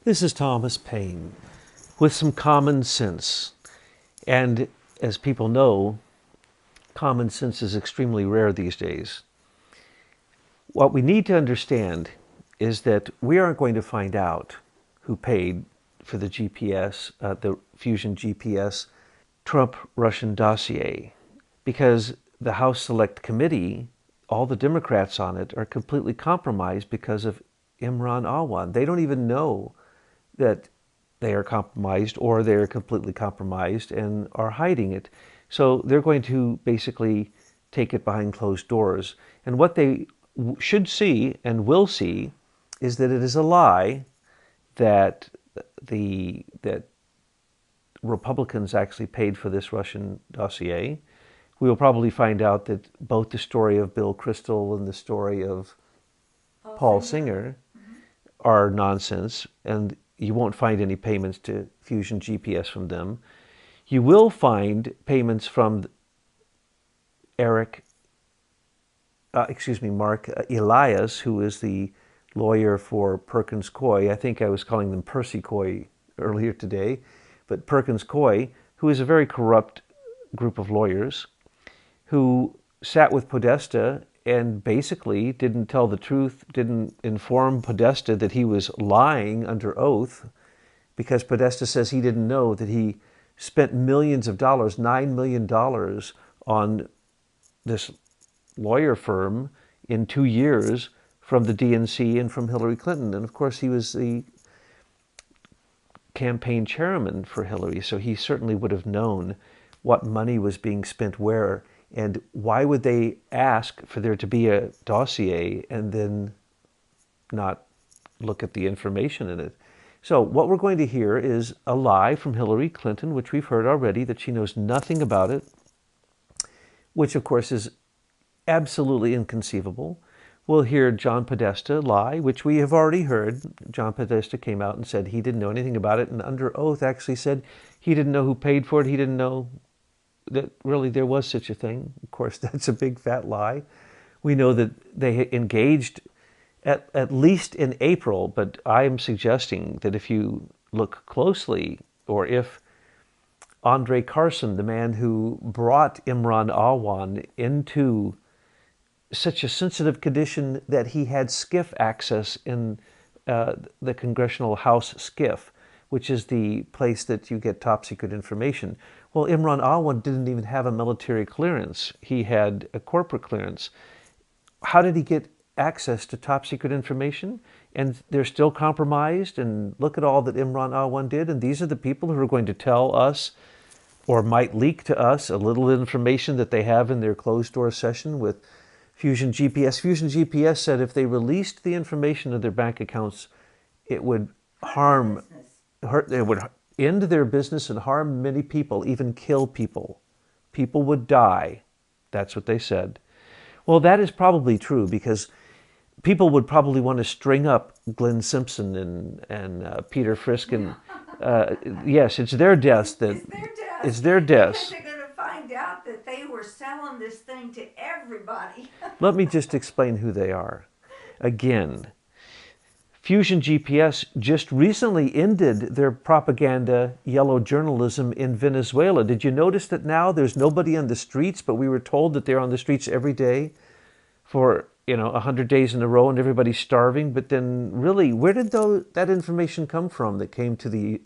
This is Thomas Paine with some common sense. And as people know, common sense is extremely rare these days. What we need to understand is that we aren't going to find out who paid for the GPS, the Fusion GPS Trump-Russian dossier, because the House Select Committee, all the Democrats on it, are completely compromised because of Imran Awan. They don't even know that they are compromised, or they're completely compromised and are hiding it. So they're going to basically take it behind closed doors. And what they should see and will see is that it is a lie that that Republicans actually paid for this Russian dossier. We will probably find out that both the story of Bill Kristol and the story of Paul Singer are nonsense, and you won't find any payments to Fusion GPS from them. You will find payments from Mark Elias, who is the lawyer for Perkins Coie. I think I was calling them Percy Coie earlier today, but Perkins Coie, who is a very corrupt group of lawyers, who sat with Podesta and basically didn't tell the truth, didn't inform Podesta that he was lying under oath, because Podesta says he didn't know that he spent millions of dollars, $9 million, on this lawyer firm in 2 years from the DNC and from Hillary Clinton. And of course, he was the campaign chairman for Hillary, so he certainly would have known what money was being spent where. And why would they ask for there to be a dossier and then not look at the information in it? So what we're going to hear is a lie from Hillary Clinton, which we've heard already, that she knows nothing about it, which of course is absolutely inconceivable. We'll hear John Podesta lie, which we have already heard. John Podesta came out and said he didn't know anything about it, and under oath actually said he didn't know who paid for it. He didn't know that really there was such a thing. Of course, that's a big fat lie. We know that they engaged at least in April, but I am suggesting that if you look closely, or if Andre Carson, the man who brought Imran Awan into such a sensitive condition that he had SCIF access in the Congressional House SCIF, which is the place that you get top secret information. Well, Imran Awan didn't even have a military clearance. He had a corporate clearance. How did he get access to top secret information? And they're still compromised, and look at all that Imran Awan did. And these are the people who are going to tell us, or might leak to us, a little information that they have in their closed door session with Fusion GPS. Fusion GPS said if they released the information of their bank accounts, it would it would end their business and harm many people, even kill people. People would die. That's what they said. Well, that is probably true, because people would probably want to string up Glenn Simpson and Peter Frisk. And yes, it's their deaths. It's their deaths. Because they're going to find out that they were selling this thing to everybody. Let me just explain who they are. Again, Fusion GPS just recently ended their propaganda yellow journalism in Venezuela. Did you notice that now there's nobody on the streets, but we were told that they're on the streets every day for 100 days in a row, and everybody's starving? But then really, where did that information come from that came to the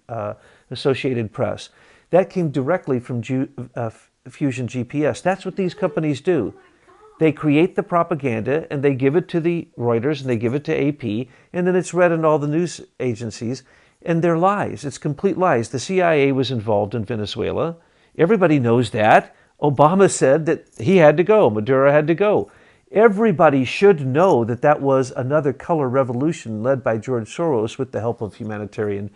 Associated Press? That came directly from Fusion GPS. That's what these companies do. They create the propaganda, and they give it to the Reuters, and they give it to AP, and then it's read in all the news agencies, and they're lies. It's complete lies. The CIA was involved in Venezuela. Everybody knows that. Obama said that he had to go. Maduro had to go. Everybody should know that that was another color revolution led by George Soros with the help of humanitarian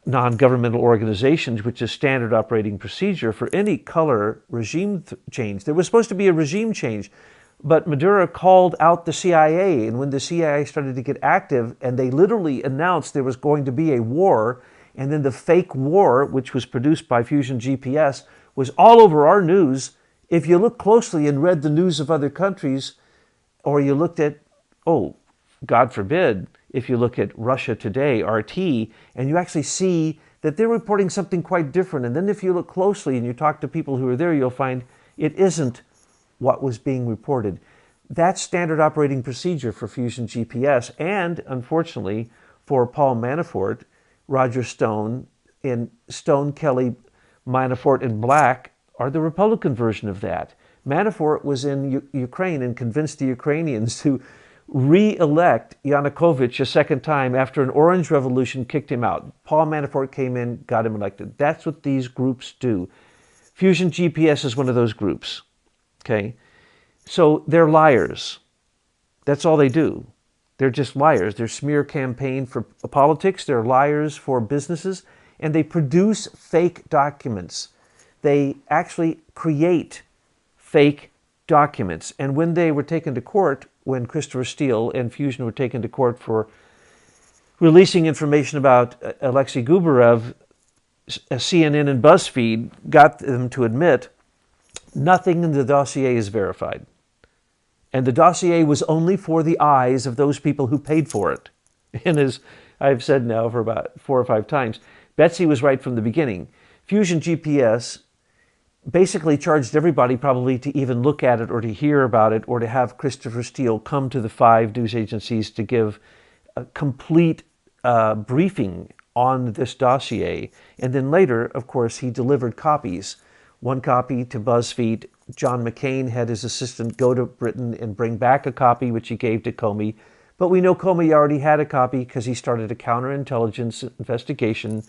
non-governmental organizations, which is standard operating procedure for any color regime change. There was supposed to be a regime change, but Maduro called out the CIA, and when the CIA started to get active, and they literally announced there was going to be a war, and then the fake war, which was produced by Fusion GPS, was all over our news. If you look closely and read the news of other countries, or you looked at, God forbid, if you look at Russia Today, RT, and you actually see that they're reporting something quite different. And then if you look closely and you talk to people who are there, you'll find it isn't what was being reported. That's standard operating procedure for Fusion GPS. And unfortunately, for Paul Manafort, Roger Stone, and Stone, Kelly, Manafort, and Black are the Republican version of that. Manafort was in Ukraine and convinced the Ukrainians to re-elect Yanukovych a second time after an orange revolution kicked him out. Paul Manafort came in, got him elected. That's what these groups do. Fusion GPS is one of those groups. Okay? So they're liars. That's all they do. They're just liars. They're smear campaign for politics. They're liars for businesses. And they produce fake documents. They actually create fake documents. And when they were taken to court, when Christopher Steele and Fusion were taken to court for releasing information about Alexei Gubarev, CNN and BuzzFeed got them to admit nothing in the dossier is verified. And the dossier was only for the eyes of those people who paid for it. And as I've said now for about 4 or 5 times, Betsy was right from the beginning. Fusion GPS basically charged everybody probably to even look at it or to hear about it or to have Christopher Steele come to the 5 news agencies to give a complete briefing on this dossier. And then later, of course, he delivered copies. 1 copy to BuzzFeed. John McCain had his assistant go to Britain and bring back a copy, which he gave to Comey. But we know Comey already had a copy because he started a counterintelligence investigation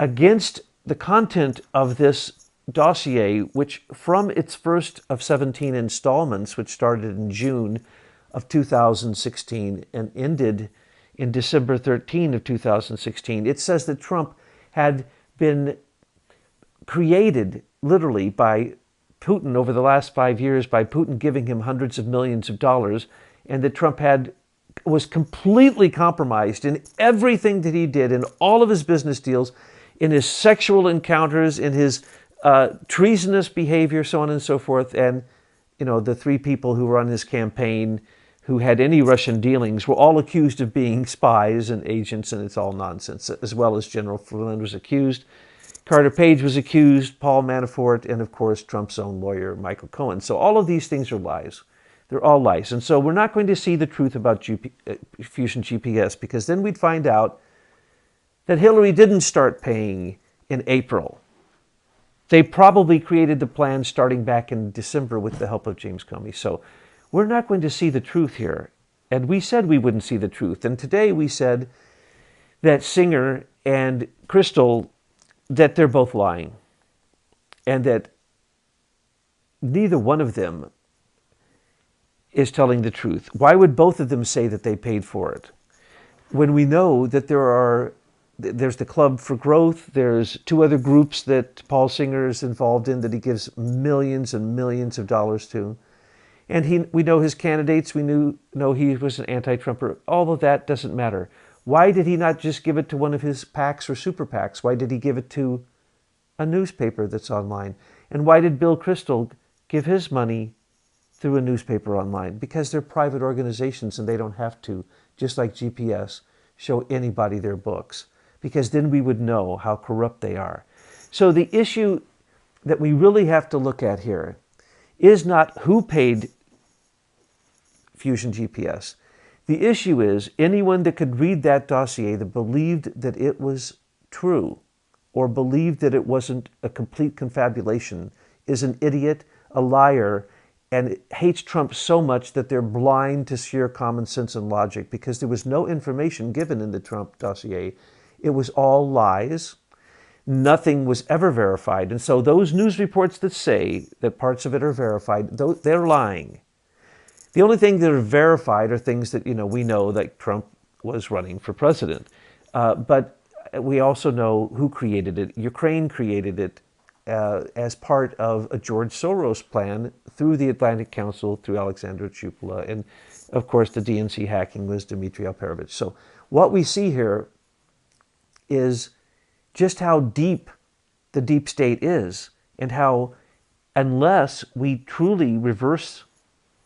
against the content of this dossier, which from its first of 17 installments, which started in June of 2016 and ended in December 13 of 2016, it says that Trump had been created literally by Putin over the last 5 years, by Putin giving him hundreds of millions of dollars, and that Trump was completely compromised in everything that he did, in all of his business deals, in his sexual encounters, in his treasonous behavior, so on and so forth. And, the 3 people who were on his campaign who had any Russian dealings were all accused of being spies and agents, and it's all nonsense, as well as General Flynn was accused. Carter Page was accused, Paul Manafort, and of course Trump's own lawyer, Michael Cohen. So all of these things are lies. They're all lies. And so we're not going to see the truth about Fusion GPS, because then we'd find out that Hillary didn't start paying in April. They probably created the plan starting back in December with the help of James Comey. So we're not going to see the truth here. And we said we wouldn't see the truth. And today we said that Singer and Crystal, that they're both lying, and that neither one of them is telling the truth. Why would both of them say that they paid for it when we know that there's the Club for Growth, there's 2 other groups that Paul Singer is involved in that he gives millions and millions of dollars to, and we know his candidates, we know he was an anti-Trumper. All of that doesn't matter. Why did he not just give it to one of his PACs or super PACs? Why did he give it to a newspaper that's online? And why did Bill Kristol give his money through a newspaper online? Because they're private organizations and they don't have to, just like GPS, show anybody their books, because then we would know how corrupt they are. So the issue that we really have to look at here is not who paid Fusion GPS. The issue is anyone that could read that dossier that believed that it was true or believed that it wasn't a complete confabulation is an idiot, a liar, and hates Trump so much that they're blind to sheer common sense and logic, because there was no information given in the Trump dossier. It was all lies. Nothing was ever verified. And so those news reports that say that parts of it are verified, they're lying. The only thing that are verified are things that, we know that Trump was running for president. But we also know who created it. Ukraine created it as part of a George Soros plan through the Atlantic Council, through Alexandra Chupala. And, of course, the DNC hacking was Dmitry Alperovitch. So what we see here is just how deep the deep state is, and how, unless we truly reverse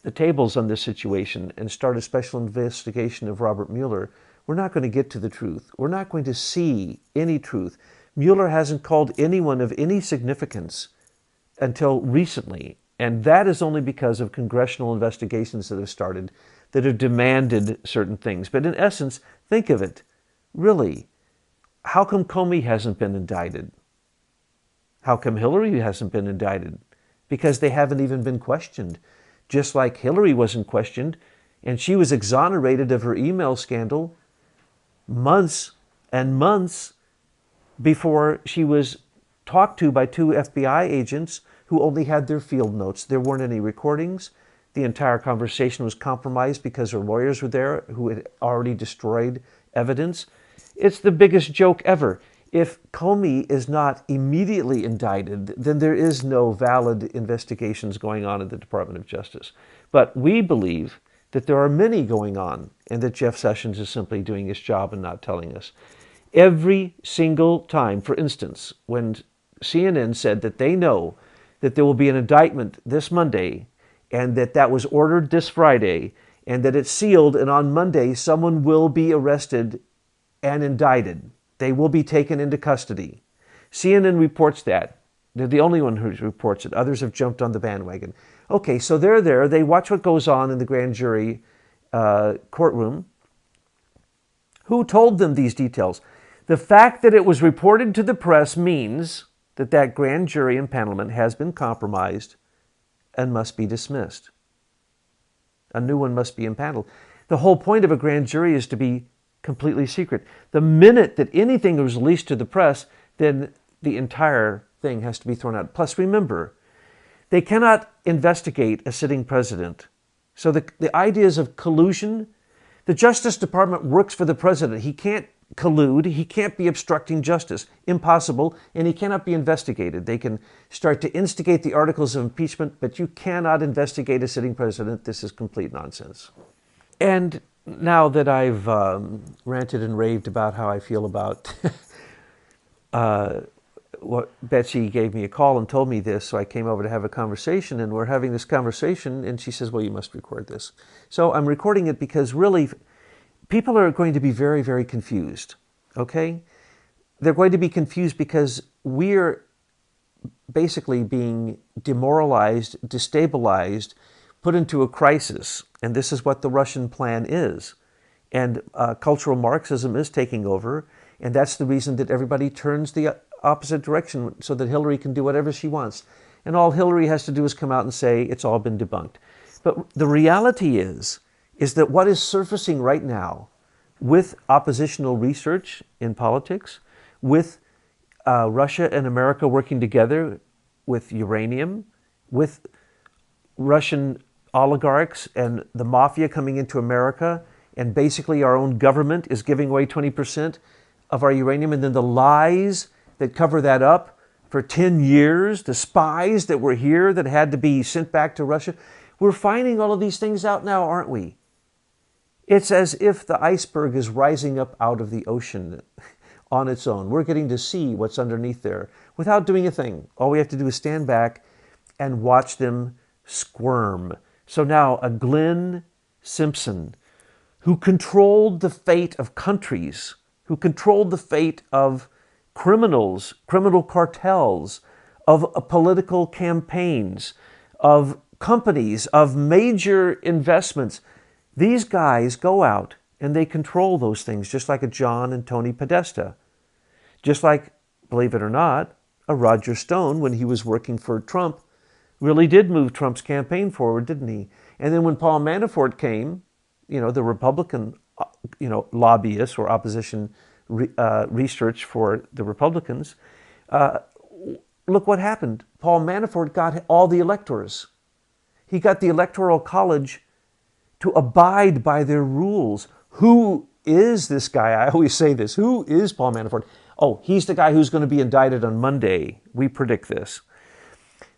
the tables on this situation and start a special investigation of Robert Mueller, we're not going to get to the truth. We're not going to see any truth. Mueller hasn't called anyone of any significance until recently, and that is only because of congressional investigations that have started that have demanded certain things. But in essence, think of it. Really, how come Comey hasn't been indicted? How come Hillary hasn't been indicted? Because they haven't even been questioned. Just like Hillary wasn't questioned, and she was exonerated of her email scandal months and months before she was talked to by two FBI agents who only had their field notes. There weren't any recordings. The entire conversation was compromised because her lawyers were there who had already destroyed evidence. It's the biggest joke ever. If Comey is not immediately indicted, then there is no valid investigations going on at the Department of Justice. But we believe that there are many going on and that Jeff Sessions is simply doing his job and not telling us. Every single time, for instance, when CNN said that they know that there will be an indictment this Monday and that that was ordered this Friday and that it's sealed and on Monday someone will be arrested and indicted. They will be taken into custody. CNN reports that. They're the only one who reports it. Others have jumped on the bandwagon. Okay, so they're there. They watch what goes on in the grand jury courtroom. Who told them these details? The fact that it was reported to the press means that that grand jury impanelment has been compromised and must be dismissed. A new one must be impaneled. The whole point of a grand jury is to be completely secret. The minute that anything is released to the press, then the entire thing has to be thrown out. Plus, remember, they cannot investigate a sitting president. So the ideas of collusion, the Justice Department works for the president. He can't collude. He can't be obstructing justice. Impossible. And he cannot be investigated. They can start to instigate the articles of impeachment, but you cannot investigate a sitting president. This is complete nonsense. And now that I've ranted and raved about how I feel about what Betsy gave me a call and told me this, so I came over to have a conversation, and we're having this conversation, and she says, well, you must record this. So I'm recording it because really people are going to be very, very confused, okay? They're going to be confused because we're basically being demoralized, destabilized, put into a crisis, and this is what the Russian plan is. And cultural Marxism is taking over, and that's the reason that everybody turns the opposite direction so that Hillary can do whatever she wants. And all Hillary has to do is come out and say it's all been debunked. But the reality is that what is surfacing right now with oppositional research in politics, with Russia and America working together with uranium, with Russian oligarchs and the mafia coming into America, and basically our own government is giving away 20% of our uranium, and then the lies that cover that up for 10 years, the spies that were here that had to be sent back to Russia. We're finding all of these things out now, aren't we? It's as if the iceberg is rising up out of the ocean on its own. We're getting to see what's underneath there without doing a thing. All we have to do is stand back and watch them squirm. So now a Glenn Simpson, who controlled the fate of countries, who controlled the fate of criminals, criminal cartels, of political campaigns, of companies, of major investments. These guys go out and they control those things, just like a John and Tony Podesta. Just like, believe it or not, a Roger Stone, when he was working for Trump, really did move Trump's campaign forward, didn't he? And then when Paul Manafort came, the Republican, lobbyists or opposition research for the Republicans, look what happened. Paul Manafort got all the electors. He got the Electoral College to abide by their rules. Who is this guy? I always say this. Who is Paul Manafort? Oh, he's the guy who's going to be indicted on Monday. We predict this.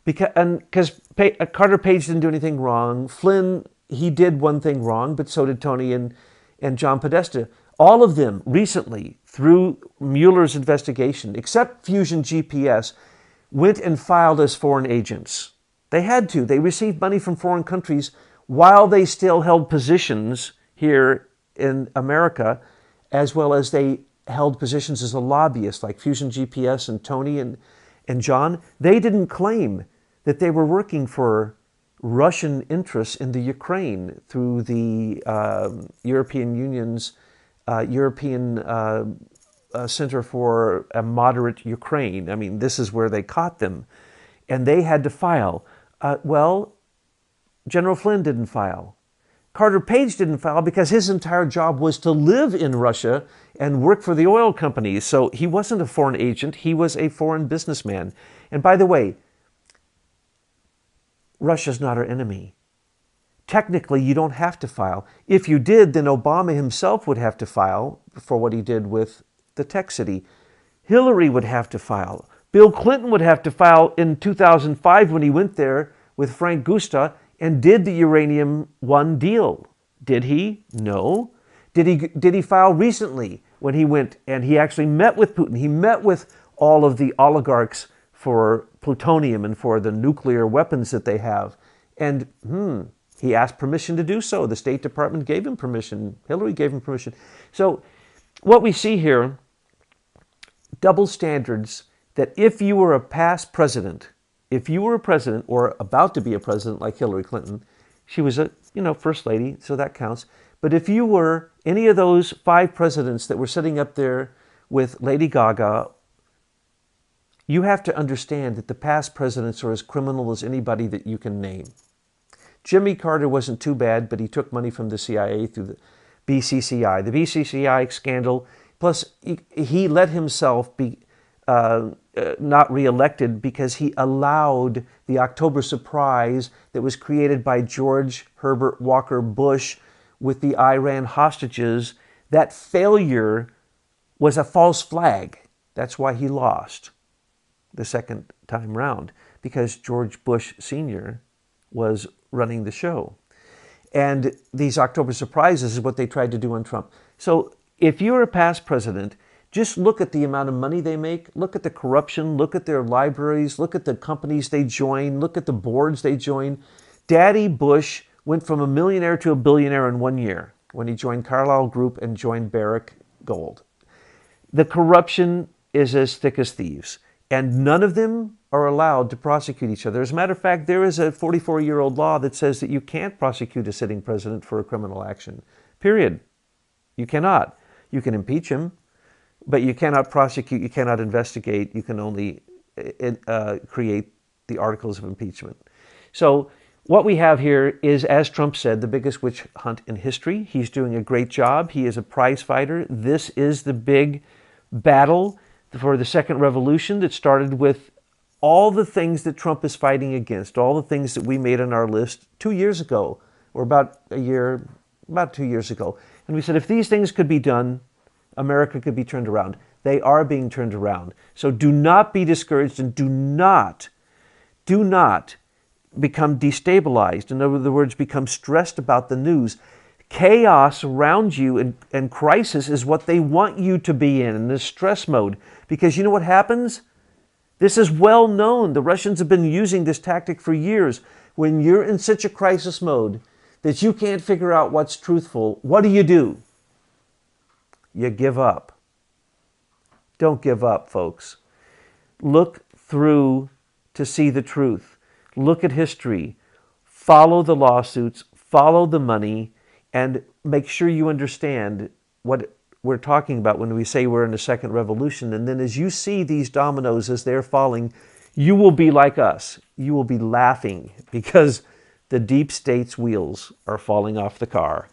Because Carter Page didn't do anything wrong. Flynn, he did one thing wrong, but so did Tony and John Podesta. All of them recently, through Mueller's investigation, except Fusion GPS, went and filed as foreign agents. They had to. They received money from foreign countries while they still held positions here in America, as well as they held positions as a lobbyist, like Fusion GPS and Tony and John. They didn't claim that they were working for Russian interests in the Ukraine through the European Union's European Center for a Moderate Ukraine. I mean, this is where they caught them. And they had to file. Well, General Flynn didn't file. Carter Page didn't file because his entire job was to live in Russia and work for the oil companies. So he wasn't a foreign agent. He was a foreign businessman. And by the way, Russia's not our enemy. Technically, you don't have to file. If you did, then Obama himself would have to file for what he did with the Tech City. Hillary would have to file. Bill Clinton would have to file in 2005 when he went there with Frank Gusta and did the Uranium One deal. Did he? No. Did he file recently when he went and he actually met with Putin? He met with all of the oligarchs for plutonium and for the nuclear weapons that they have. And he asked permission to do so. The State Department gave him permission. Hillary gave him permission. So what we see here, double standards, that if you were a past president, if you were a president or about to be a president like Hillary Clinton, she was a, first lady, so that counts. But if you were any of those 5 presidents that were sitting up there with Lady Gaga, you have to understand that the past presidents are as criminal as anybody that you can name. Jimmy Carter wasn't too bad, but he took money from the CIA through the BCCI. The BCCI scandal, plus he let himself be not reelected because he allowed the October surprise that was created by George Herbert Walker Bush with the Iran hostages. That failure was a false flag. That's why he lost the second time round, because George Bush Sr. was running the show. And these October surprises is what they tried to do on Trump. So if you're a past president, just look at the amount of money they make, look at the corruption, look at their libraries, look at the companies they join, look at the boards they join. Daddy Bush went from a millionaire to a billionaire in 1 year when he joined Carlyle Group and joined Barrick Gold. The corruption is as thick as thieves, and none of them are allowed to prosecute each other. As a matter of fact, there is a 44-year-old law that says that you can't prosecute a sitting president for a criminal action. Period. You cannot. You can impeach him, but you cannot prosecute, you cannot investigate, you can only create the articles of impeachment. So what we have here is, as Trump said, the biggest witch hunt in history. He's doing a great job. He is a prize fighter. This is the big battle for the second revolution that started with all the things that Trump is fighting against, all the things that we made on our list 2 years ago, or about 2 years ago. And we said, if these things could be done, America could be turned around. They are being turned around. So do not be discouraged, and do not become destabilized. In other words, become stressed about the news. Chaos around you and crisis is what they want you to be in this stress mode. Because you know what happens? This is well known. The Russians have been using this tactic for years. When you're in such a crisis mode that you can't figure out what's truthful, what do? You give up. Don't give up, folks. Look through to see the truth. Look at history. Follow the lawsuits. Follow the money. And make sure you understand what we're talking about when we say we're in a second revolution. And then as you see these dominoes as they're falling, you will be like us. You will be laughing because the deep state's wheels are falling off the car.